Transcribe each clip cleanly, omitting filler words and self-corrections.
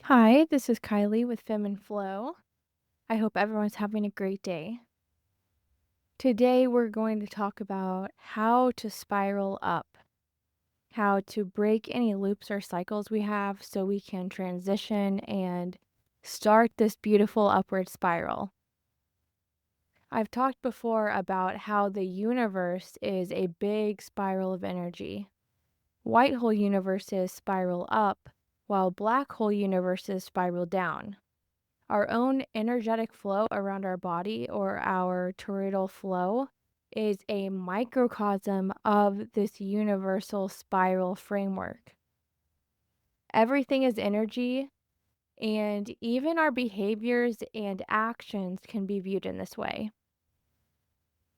Hi, this is Kylie with Fem and Flow. I hope everyone's having a great day. Today, we're going to talk about how to spiral up, how to break any loops or cycles we have so we can transition and start this beautiful upward spiral. I've talked before about how the universe is a big spiral of energy. White hole universes spiral up, while black hole universes spiral down. Our own energetic flow around our body, or our toroidal flow, is a microcosm of this universal spiral framework. Everything is energy, and even our behaviors and actions can be viewed in this way.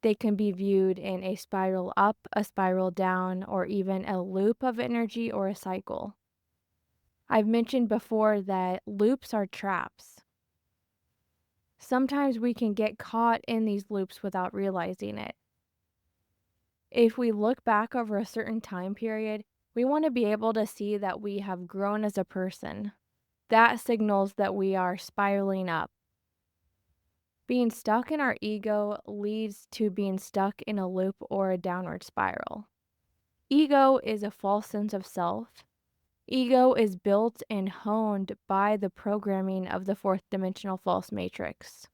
They can be viewed in a spiral up, a spiral down, or even a loop of energy or a cycle. I've mentioned before that loops are traps. Sometimes we can get caught in these loops without realizing it. If we look back over a certain time period, we want to be able to see that we have grown as a person. That signals that we are spiraling up. Being stuck in our ego leads to being stuck in a loop or a downward spiral. Ego is a false sense of self. Ego is built and honed by the programming of the fourth dimensional false matrix.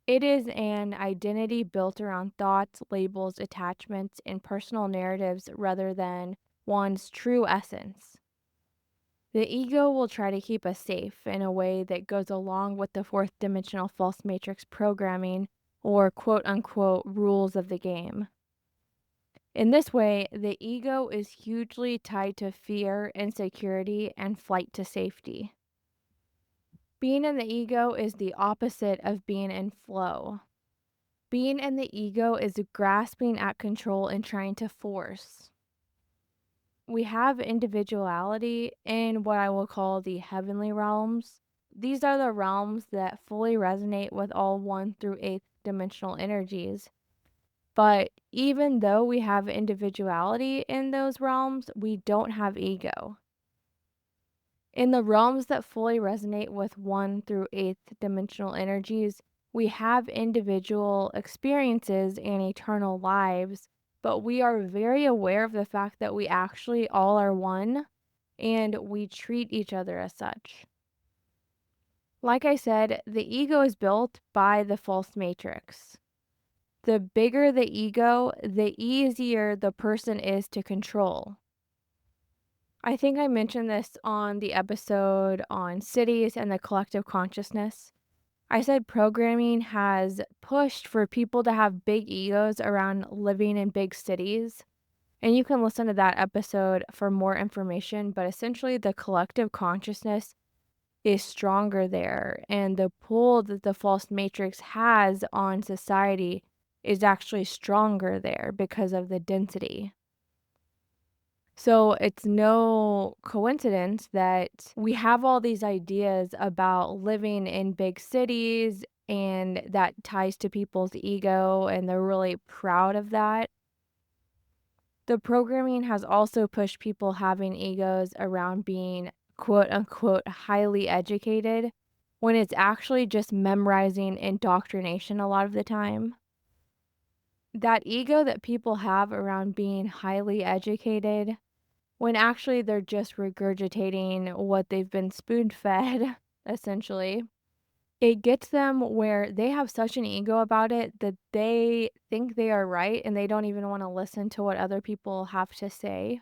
It is an identity built around thoughts, labels, attachments, and personal narratives rather than one's true essence. The ego will try to keep us safe in a way that goes along with the fourth dimensional false matrix programming or quote unquote rules of the game. In this way, the ego is hugely tied to fear, insecurity, and flight to safety. Being in the ego is the opposite of being in flow. Being in the ego is grasping at control and trying to force. We have individuality in what I will call the heavenly realms. These are the realms that fully resonate with all 1 through 8th dimensional energies. But even though we have individuality in those realms, we don't have ego. In the realms that fully resonate with 1 through 8th dimensional energies, we have individual experiences and eternal lives, but we are very aware of the fact that we actually all are one and we treat each other as such. Like I said, the ego is built by the false matrix. The bigger the ego, the easier the person is to control. I think I mentioned this on the episode on cities and the collective consciousness. I said programming has pushed for people to have big egos around living in big cities. And you can listen to that episode for more information, but essentially, the collective consciousness is stronger there. And the pull that the false matrix has on society is actually stronger there because of the density. So it's no coincidence that we have all these ideas about living in big cities and that ties to people's ego and they're really proud of that. The programming has also pushed people having egos around being quote unquote highly educated when it's actually just memorizing indoctrination a lot of the time. That ego that people have around being highly educated when actually they're just regurgitating what they've been spoon-fed, essentially. It gets them where they have such an ego about it that they think they are right and they don't even wanna listen to what other people have to say,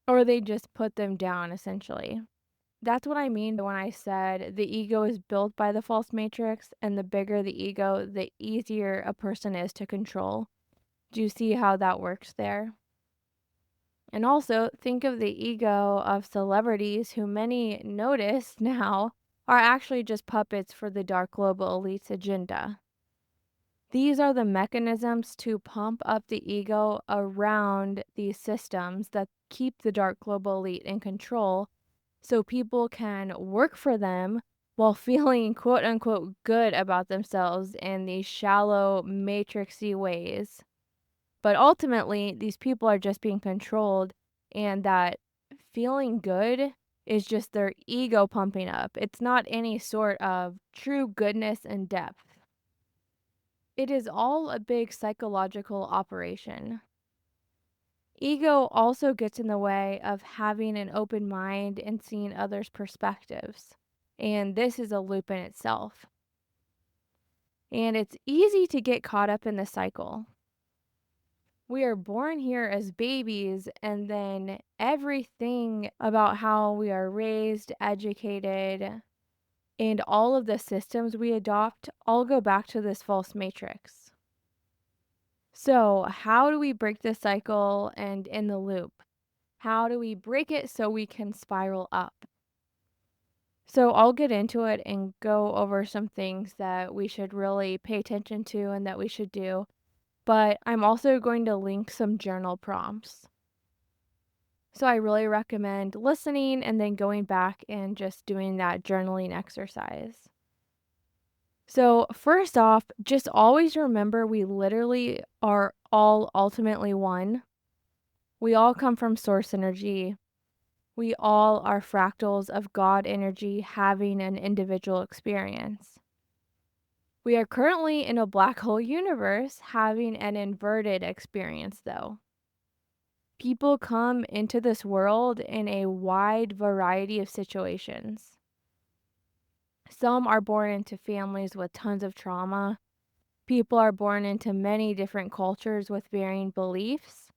or they just put them down, essentially. That's what I mean when I said the ego is built by the false matrix, and the bigger the ego, the easier a person is to control. Do you see how that works there? And also, think of the ego of celebrities who many notice now are actually just puppets for the dark global elite's agenda. These are the mechanisms to pump up the ego around these systems that keep the dark global elite in control so people can work for them while feeling quote unquote good about themselves in these shallow, matrixy ways. But ultimately, these people are just being controlled, and that feeling good is just their ego pumping up. It's not any sort of true goodness and depth. It is all a big psychological operation. Ego also gets in the way of having an open mind and seeing others' perspectives. And this is a loop in itself. And it's easy to get caught up in the cycle. We are born here as babies, and then everything about how we are raised, educated, and all of the systems we adopt all go back to this false matrix. So, how do we break the cycle and in the loop? How do we break it so we can spiral up? So, I'll get into it and go over some things that we should really pay attention to and that we should do. But I'm also going to link some journal prompts. So, I really recommend listening and then going back and just doing that journaling exercise. So, first off, just always remember we literally are all ultimately one. We all come from source energy. We all are fractals of God energy having an individual experience. We are currently in a black hole universe having an inverted experience, though. People come into this world in a wide variety of situations. Some are born into families with tons of trauma. People are born into many different cultures with varying beliefs.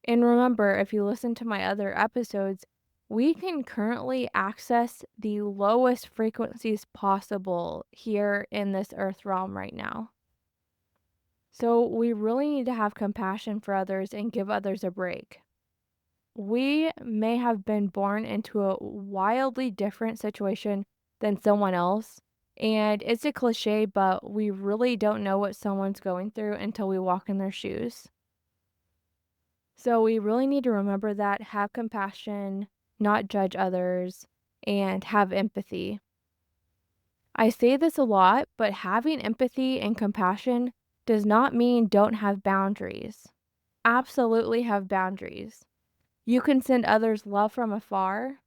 And remember, if you listen to my other episodes, we can currently access the lowest frequencies possible here in this earth realm right now. So we really need to have compassion for others and give others a break. We may have been born into a wildly different situation than someone else. And it's a cliche, but we really don't know what someone's going through until we walk in their shoes. So we really need to remember that, have compassion, not judge others, and have empathy. I say this a lot, but having empathy and compassion does not mean don't have boundaries. Absolutely have boundaries. You can send others love from afar.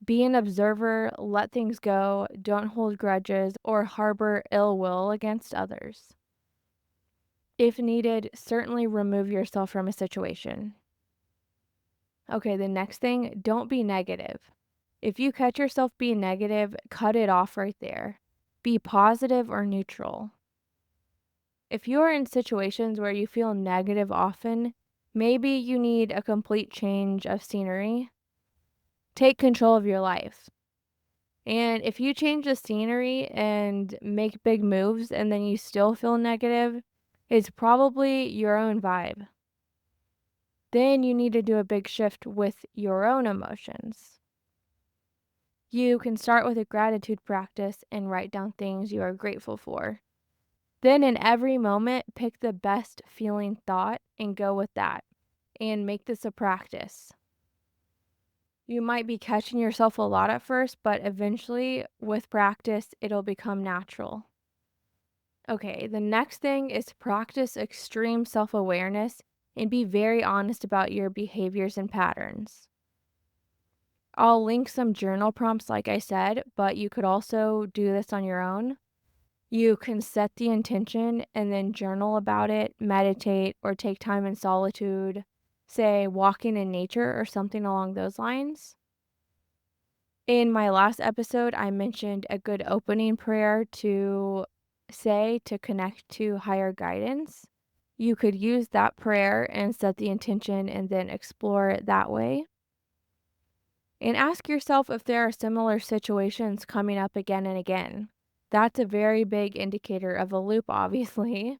Be an observer, let things go, don't hold grudges or harbor ill will against others. If needed, certainly remove yourself from a situation. Okay, the next thing, don't be negative. If you catch yourself being negative, cut it off right there. Be positive or neutral. If you are in situations where you feel negative often, maybe you need a complete change of scenery. Take control of your life. And if you change the scenery and make big moves and then you still feel negative, it's probably your own vibe. Then you need to do a big shift with your own emotions. You can start with a gratitude practice and write down things you are grateful for. Then, in every moment, pick the best feeling thought and go with that, and make this a practice. You might be catching yourself a lot at first, but eventually, with practice, it'll become natural. Okay, the next thing is practice extreme self awareness and be very honest about your behaviors and patterns. I'll link some journal prompts, like I said, but you could also do this on your own. You can set the intention and then journal about it, meditate, or take time in solitude, say walking in nature or something along those lines. In my last episode, I mentioned a good opening prayer to say to connect to higher guidance. You could use that prayer and set the intention and then explore it that way. And ask yourself if there are similar situations coming up again and again. That's a very big indicator of a loop, obviously.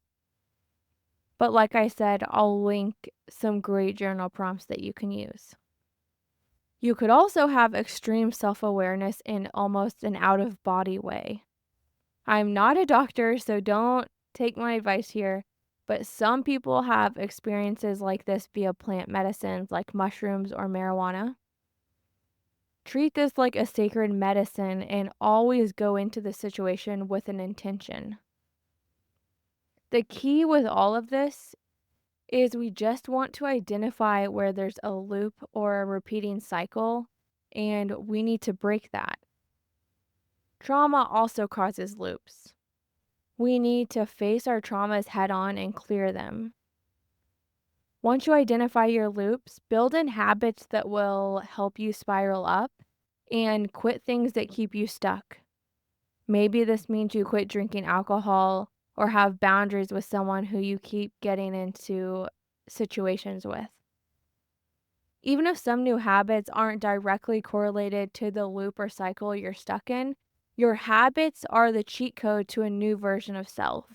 But like I said, I'll link some great journal prompts that you can use. You could also have extreme self awareness in almost an out of body way. I'm not a doctor, so don't take my advice here, but some people have experiences like this via plant medicines like mushrooms or marijuana. Treat this like a sacred medicine and always go into the situation with an intention. The key with all of this is we just want to identify where there's a loop or a repeating cycle and we need to break that. Trauma also causes loops. We need to face our traumas head on and clear them. Once you identify your loops, build in habits that will help you spiral up and quit things that keep you stuck. Maybe this means you quit drinking alcohol or have boundaries with someone who you keep getting into situations with. Even if some new habits aren't directly correlated to the loop or cycle you're stuck in, your habits are the cheat code to a new version of self.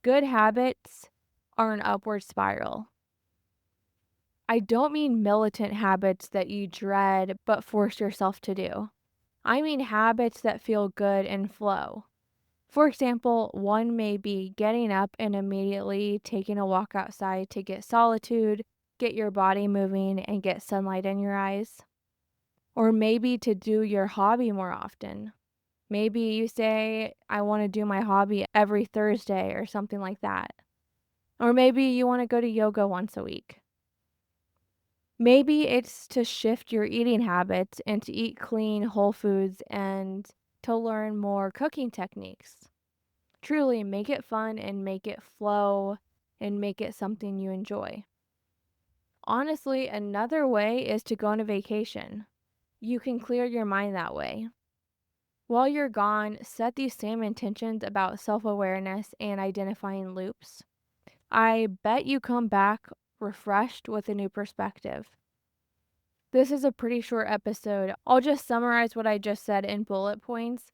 Good habits are an upward spiral. I don't mean militant habits that you dread but force yourself to do. I mean habits that feel good and flow. For example, one may be getting up and immediately taking a walk outside to get solitude, get your body moving, and get sunlight in your eyes. Or maybe to do your hobby more often. Maybe you say, I want to do my hobby every Thursday or something like that. Or maybe you want to go to yoga once a week. Maybe it's to shift your eating habits and to eat clean, whole foods and to learn more cooking techniques. Truly make it fun and make it flow and make it something you enjoy. Honestly, another way is to go on a vacation. You can clear your mind that way. While you're gone, set these same intentions about self awareness and identifying loops. I bet you come back refreshed with a new perspective. This is a pretty short episode. I'll just summarize what I just said in bullet points,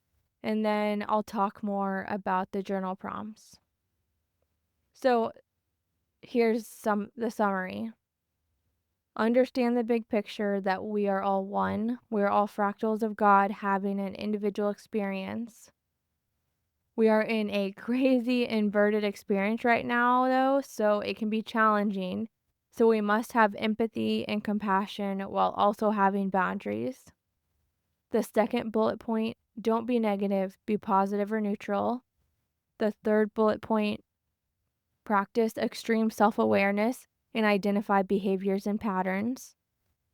and then I'll talk more about the journal prompts. So, here's the summary. Understand the big picture that we are all one. We are all fractals of God having an individual experience. We are in a crazy inverted experience right now, though, so it can be challenging. So we must have empathy and compassion while also having boundaries. The second bullet point, don't be negative, be positive or neutral. The third bullet point, practice extreme self awareness and identify behaviors and patterns.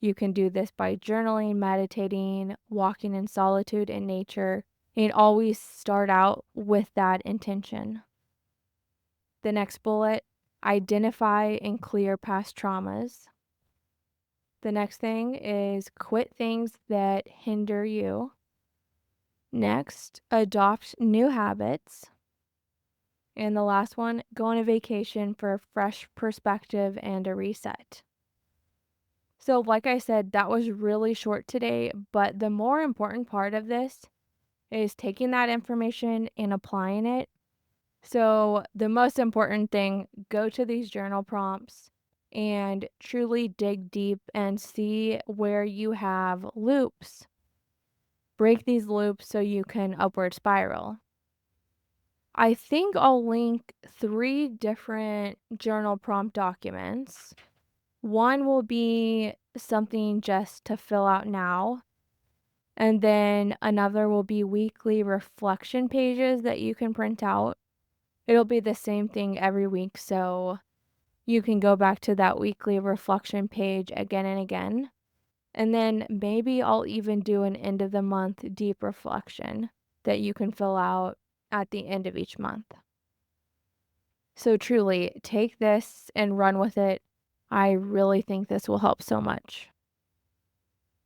You can do this by journaling, meditating, walking in solitude in nature, and always start out with that intention. The next bullet, identify and clear past traumas. The next thing is quit things that hinder you. Next, adopt new habits. And the last one, go on a vacation for a fresh perspective and a reset. So, like I said, that was really short today, but the more important part of this is taking that information and applying it. So, the most important thing, go to these journal prompts and truly dig deep and see where you have loops. Break these loops so you can upward spiral. I think I'll link 3 different journal prompt documents. One will be something just to fill out now, and then another will be weekly reflection pages that you can print out. It'll be the same thing every week, so you can go back to that weekly reflection page again and again. And then maybe I'll even do an end of the month deep reflection that you can fill out at the end of each month. So truly, take this and run with it. I really think this will help so much.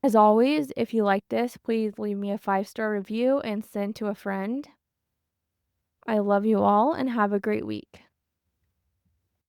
As always, if you like this, please leave me a 5-star review and send to a friend. I love you all and have a great week.